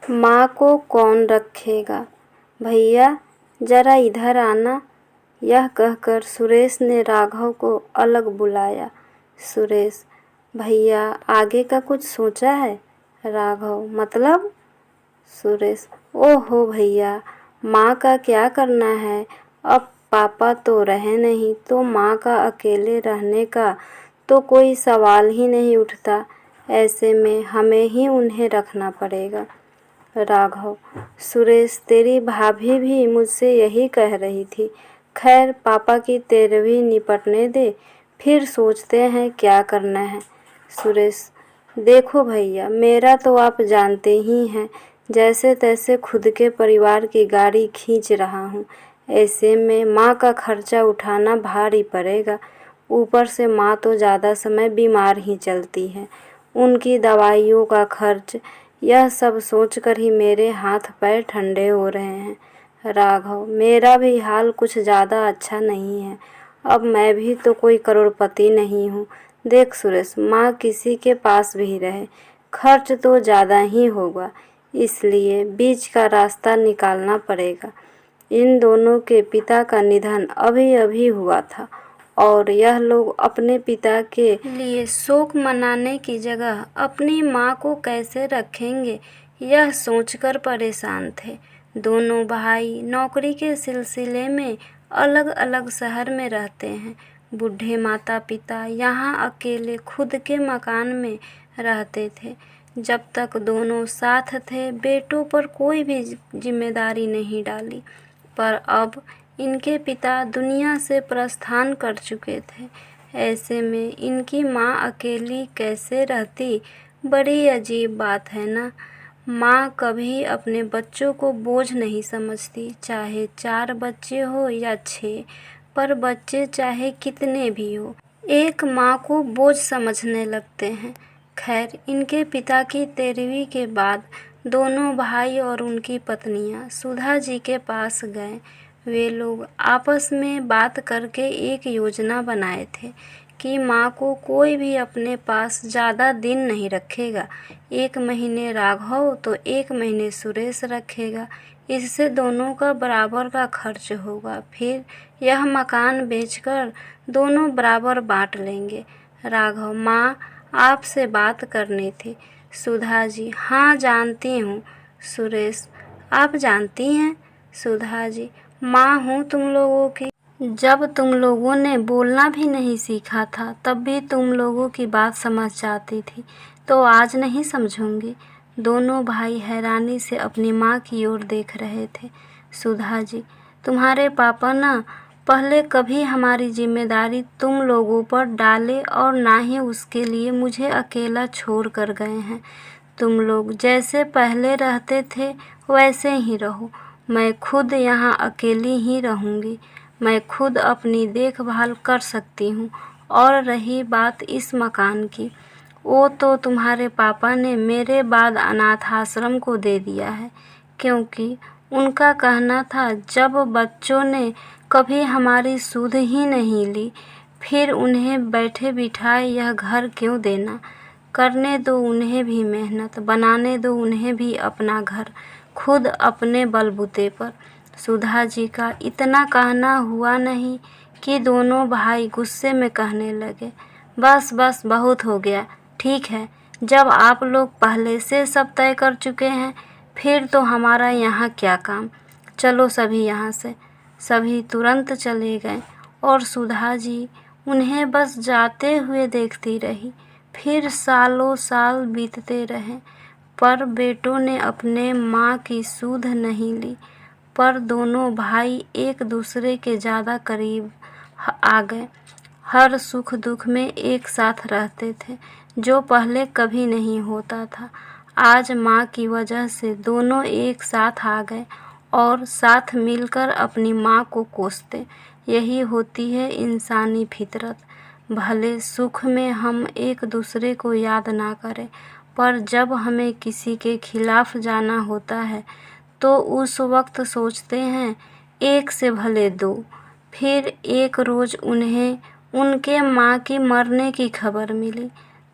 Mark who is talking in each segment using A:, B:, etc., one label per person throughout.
A: माँ को कौन रखेगा? भैया जरा इधर आना। यह कहकर सुरेश ने राघव को अलग बुलाया। सुरेश: भैया आगे का कुछ सोचा है? राघव: मतलब? सुरेश: ओहो भैया, माँ का क्या करना है? अब पापा तो रहे नहीं तो माँ का अकेले रहने का तो कोई सवाल ही नहीं उठता। ऐसे में हमें ही उन्हें रखना पड़ेगा। राघव: सुरेश, तेरी भाभी भी मुझसे यही कह रही थी। खैर पापा की तेरहवीं निपटने दे, फिर सोचते हैं क्या करना है। सुरेश: देखो भैया, मेरा तो आप जानते ही हैं, जैसे तैसे खुद के परिवार की गाड़ी खींच रहा हूँ। ऐसे में माँ का खर्चा उठाना भारी पड़ेगा। ऊपर से माँ तो ज़्यादा समय बीमार ही चलती है, उनकी दवाइयों का खर्च, यह सब सोचकर ही मेरे हाथ पैर ठंडे हो रहे हैं। राघव: मेरा भी हाल कुछ ज़्यादा अच्छा नहीं है। अब मैं भी तो कोई करोड़पति नहीं हूँ। देख सुरेश, माँ किसी के पास भी रहे, खर्च तो ज़्यादा ही होगा, इसलिए बीच का रास्ता निकालना पड़ेगा। इन दोनों के पिता का निधन अभी अभी हुआ था और यह लोग अपने पिता के लिए शोक मनाने की जगह अपनी माँ को कैसे रखेंगे, यह सोचकर परेशान थे। दोनों भाई नौकरी के सिलसिले में अलग अलग शहर में रहते हैं। बूढ़े माता पिता यहाँ अकेले खुद के मकान में रहते थे। जब तक दोनों साथ थे, बेटों पर कोई भी जिम्मेदारी नहीं डाली, पर अब इनके पिता दुनिया से प्रस्थान कर चुके थे। ऐसे में इनकी माँ अकेली कैसे रहती? बड़ी अजीब बात है ना। माँ कभी अपने बच्चों को बोझ नहीं समझती, चाहे 4 बच्चे हो या 6, पर बच्चे चाहे कितने भी हो, एक माँ को बोझ समझने लगते हैं। खैर, इनके पिता की 13वीं के बाद दोनों भाई और उनकी पत्नियां सुधा जी के पास गए। वे लोग आपस में बात करके एक योजना बनाए थे कि माँ को कोई भी अपने पास ज़्यादा दिन नहीं रखेगा। 1 महीने राघव तो 1 महीने सुरेश रखेगा। इससे दोनों का बराबर का खर्च होगा। फिर यह मकान बेचकर दोनों बराबर बांट लेंगे। राघव: माँ, आपसे बात करनी थी। सुधा जी: हाँ जानती हूँ। सुरेश: आप जानती हैं? सुधा जी: माँ हूँ तुम लोगों की। जब तुम लोगों ने बोलना भी नहीं सीखा था तब भी तुम लोगों की बात समझ जाती थी, तो आज नहीं समझूंगी? दोनों भाई हैरानी से अपनी माँ की ओर देख रहे थे। सुधा जी: तुम्हारे पापा ना पहले कभी हमारी जिम्मेदारी तुम लोगों पर डाले और ना ही उसके लिए मुझे अकेला छोड़ कर गए हैं। तुम लोग जैसे पहले रहते थे वैसे ही रहो। मैं खुद यहाँ अकेली ही रहूँगी। मैं खुद अपनी देखभाल कर सकती हूँ। और रही बात इस मकान की, वो तो तुम्हारे पापा ने मेरे बाद अनाथ आश्रम को दे दिया है, क्योंकि उनका कहना था जब बच्चों ने कभी हमारी सुध ही नहीं ली, फिर उन्हें बैठे बिठाए यह घर क्यों देना। करने दो उन्हें भी मेहनत, बनाने दो उन्हें भी अपना घर, खुद अपने बलबूते पर। सुधा जी का इतना कहना हुआ नहीं कि दोनों भाई गुस्से में कहने लगे, बस बस बहुत हो गया। ठीक है, जब आप लोग पहले से सब तय कर चुके हैं, फिर तो हमारा यहाँ क्या काम। चलो सभी यहाँ से। सभी तुरंत चले गए और सुधा जी उन्हें बस जाते हुए देखती रही। फिर सालों साल बीतते रहे, पर बेटों ने अपने माँ की सुध नहीं ली। पर दोनों भाई एक दूसरे के ज़्यादा करीब आ गए। हर सुख दुख में एक साथ रहते थे, जो पहले कभी नहीं होता था। आज माँ की वजह से दोनों एक साथ आ गए और साथ मिलकर अपनी माँ को कोसते। यही होती है इंसानी फितरत। भले सुख में हम एक दूसरे को याद ना करें, पर जब हमें किसी के खिलाफ जाना होता है तो उस वक्त सोचते हैं एक से भले 2। फिर एक रोज़ उन्हें उनके माँ की मरने की खबर मिली,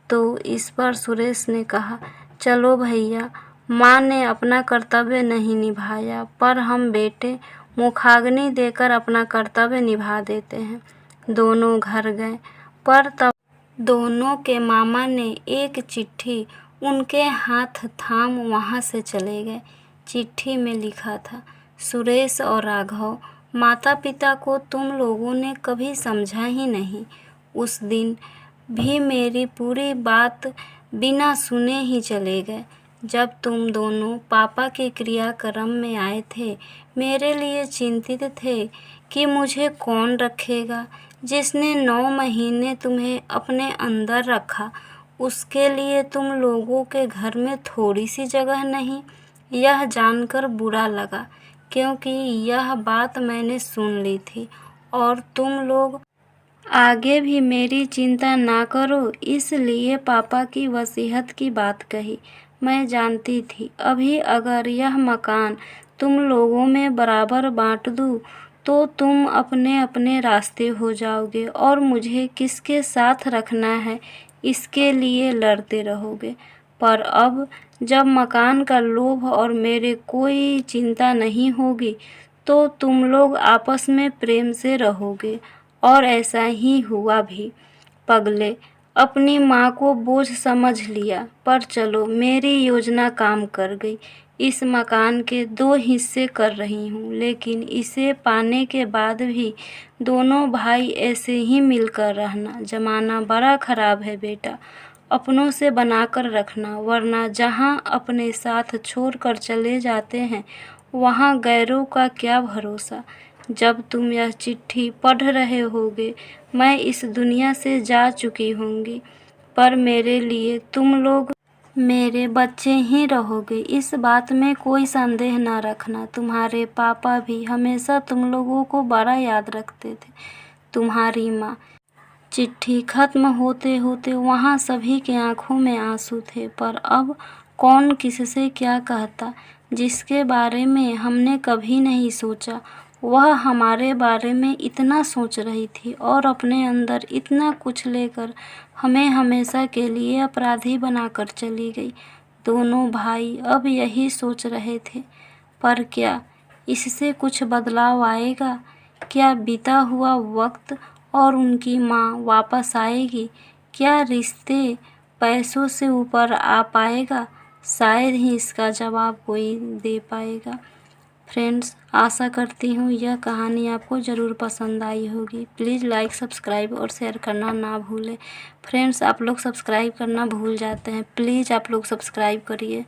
A: तो इस पर सुरेश ने कहा, चलो भैया, माँ ने अपना कर्तव्य नहीं निभाया, पर हम बेटे मुखाग्नि देकर अपना कर्तव्य निभा देते हैं। दोनों घर गए, पर तब दोनों के मामा ने एक चिट्ठी उनके हाथ थाम वहाँ से चले गए। चिट्ठी में लिखा था, सुरेश और राघव, माता पिता को तुम लोगों ने कभी समझा ही नहीं। उस दिन भी मेरी पूरी बात बिना सुने ही चले गए। जब तुम दोनों पापा के क्रियाक्रम में आए थे, मेरे लिए चिंतित थे कि मुझे कौन रखेगा। जिसने 9 महीने तुम्हें अपने अंदर रखा, उसके लिए तुम लोगों के घर में थोड़ी सी जगह नहीं। यह जानकर बुरा लगा, क्योंकि यह बात मैंने सुन ली थी और तुम लोग आगे भी मेरी चिंता ना करो, इसलिए पापा की वसीयत की बात कही। मैं जानती थी अभी अगर यह मकान तुम लोगों में बराबर बांट दूँ तो तुम अपने अपने रास्ते हो जाओगे और मुझे किसके साथ रखना है इसके लिए लड़ते रहोगे। पर अब जब मकान का लोभ और मेरे कोई चिंता नहीं होगी, तो तुम लोग आपस में प्रेम से रहोगे। और ऐसा ही हुआ भी। पगले अपनी माँ को बोझ समझ लिया, पर चलो मेरी योजना काम कर गई। इस मकान के 2 हिस्से कर रही हूँ, लेकिन इसे पाने के बाद भी दोनों भाई ऐसे ही मिलकर रहना। ज़माना बड़ा ख़राब है बेटा, अपनों से बनाकर रखना, वरना जहाँ अपने साथ छोड़कर चले जाते हैं वहाँ गैरों का क्या भरोसा। जब तुम यह चिट्ठी पढ़ रहे होगे, मैं इस दुनिया से जा चुकी होंगी, पर मेरे लिए तुम लोग मेरे बच्चे ही रहोगे, इस बात में कोई संदेह न रखना। तुम्हारे पापा भी हमेशा तुम लोगों को बड़ा याद रखते थे। तुम्हारी माँ। चिट्ठी खत्म होते होते वहाँ सभी के आंखों में आंसू थे, पर अब कौन किससे क्या कहता। जिसके बारे में हमने कभी नहीं सोचा, वह हमारे बारे में इतना सोच रही थी और अपने अंदर इतना कुछ लेकर हमें हमेशा के लिए अपराधी बनाकर चली गई। दोनों भाई अब यही सोच रहे थे, पर क्या इससे कुछ बदलाव आएगा? क्या बीता हुआ वक्त और उनकी माँ वापस आएगी? क्या रिश्ते पैसों से ऊपर आ पाएगा? शायद ही इसका जवाब कोई दे पाएगा। फ्रेंड्स, आशा करती हूँ यह कहानी आपको ज़रूर पसंद आई होगी। प्लीज़ लाइक, सब्सक्राइब और शेयर करना ना भूलें। फ्रेंड्स, आप लोग सब्सक्राइब करना भूल जाते हैं, प्लीज़ आप लोग सब्सक्राइब करिए।